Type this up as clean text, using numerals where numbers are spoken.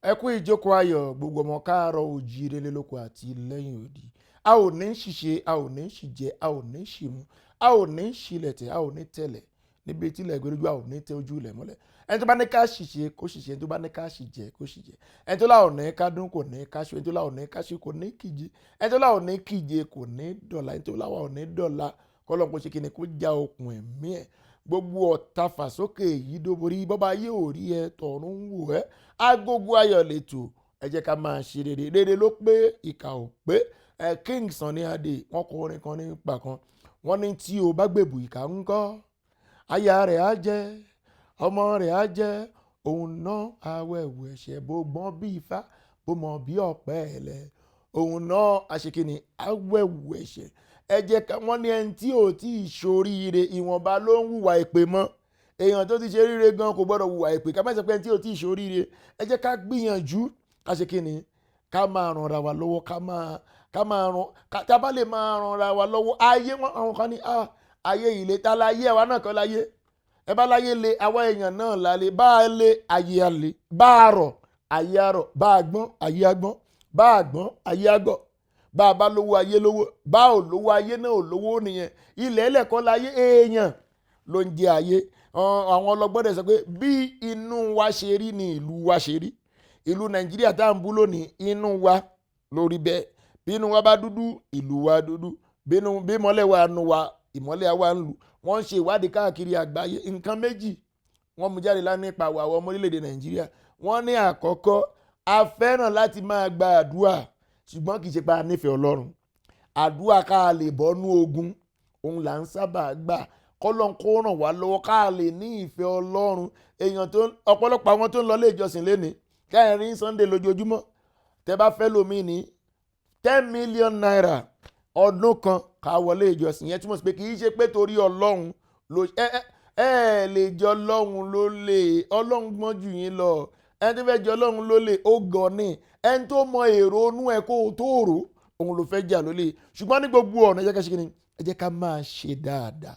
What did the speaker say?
Ẹ kú ìjókòó ayọ̀ gbogbo ọmọ káàárọ̀ oòjíire lélóko àti lẹ́yìn odi. A ò ní ṣìṣe, a ò ní ṣìjẹ, a ò ní ṣìmú, a ò ní ṣìlẹ̀tẹ̀, a ò ní tẹ̀lẹ̀. Níbi tí ilẹ̀ gbẹdúgbà ò ní tẹ ojú ilẹ̀ mọ́lẹ̀. Ẹni tó bá ní ká ṣìṣe kó ṣìṣe, ẹni tó bá ní ká ṣìjẹ kó ṣìjẹ. Ẹni tó láò ní ká dún kò ní ká ṣu, ẹni tó láò ní ká ṣu kò ní kíje. Ẹni tó láò ní kíje kò ní dọ̀la, ẹni tó láò ní dọ̀la kọ́lọ́ kó ṣe kíni kó já okùn ẹ̀mí ẹ̀. Gbogbo ọ̀tá fàsókè yìí dóborí bọ́bá ayé ò rí ẹ tọ̀run ń wò ẹ́. Agogo ayọ̀ lẹ́tọ̀ ẹ jẹ́ ká máa ṣe rere. Rere ló pé ìkà ò pé. King Sunny Adé wọ́n kọ orin kan nípa kan. Wọ́n ní tí o bá gbèbù ìkà ń kọ́. Aya rẹ̀ á jẹ́, ọmọ rẹ̀ á jẹ́, òun náà awẹ́wù ẹ̀ṣẹ̀ bó gbọ́n bí ifá bó mọ̀ bí ọ̀pẹ ẹ̀lẹ̀. Òun náà aṣekínni awẹ́wù ẹ̀ṣẹ̀. Ẹ jẹ́ ká wọ́n ní ẹni tí ò tí ì ṣoríire ìwọ̀nba ló ń hùwà èpè mọ́. Èèyàn tó ti ṣe ríire gan kò gbọ́dọ̀ hùwà èpè. Ká má sọ pé ẹni tí ò tí ì ṣoríire. Ẹ jẹ́ ká gbìyànjú ká ṣe kíni ká máa ranra wa lọ́wọ́ ká bá lè máa ranra wa lọ́wọ́. Ayé wọn àwọn kan ní ayé ilé ta láyé àwa náà kọ́ láyé. Ẹ bá láyé le àwa èèyàn náà lálé bá a lé ayé a lè bá a rọ̀ ayé a rọ̀ bá a gbọ́n ayé a gbọ́n bá a gbọ́n ayé a gbọ́. Bá a bá lówó ayé lówó bá ò lówó ayé náà ò lówó nìyẹn. Ilẹ̀ ẹlẹ́kọ́ láyé èèyàn ló ń jẹ ayé. Àwọn ọlọ́gbọ́n dẹ̀ sọ pé bí inú wa ṣe rí ni ìlú wa ṣe rí. Ìlú Nàìjíríà tá à ń bú lónìí inú wa lórí bẹ́ẹ̀. Bí inú wa bá dúdú ìlú wa dúdú. Bí ìmọ́lẹ̀ wa nu wa ìmọ́lẹ̀ wa ń lù. Wọ́n ń ṣe ìwádìí káàkiri àgbáyé. Nǹkan méjì wọ́n mú jáde lánàá nípa àwọn ọmọ orílẹ̀-èdè Nàìjíríà. Wọ́n ní àkọ́kọ́ a fẹ́ràn láti máa gba àdúrà ṣùgbọ́n kì í ṣe pé a nífẹ̀ẹ́ Ọlọ́run. Àdúrà ká lè bọ́nú ogun òun là ń sábà gbà. Kọ́lọ́n kó ràn wá lọ́wọ́ ká lè ní ìfẹ́ Ọlọ́run. Ọ̀pọ̀lọpọ̀ àwọn tó ń lọ ilé ìjọsìn lénìí kẹrin Sunday lójoojúmọ́ tẹ bá fẹ́ lómi ní 10 million naira ọdún kan ká wọlé ìjọsìn. Yẹn túmọ̀ sí pé kì í ṣe pé torí Ọlọ́run ló lè jọ Ọlọ́run ló lè Ọlọ́run gbọ́n jù yín lọ. Ẹni tó fẹ́ jọ Ọlọ́run ló lè ó gan ni. Ẹni tó mọ èrò inú ẹ kó tó rò òun ló fẹ́ jà ló lè. Ṣùgbọ́n ní gbogbo ọ̀nà ẹ jẹ́ ká ṣe kí ni ẹ jẹ́ ká máa ṣe dáadáa.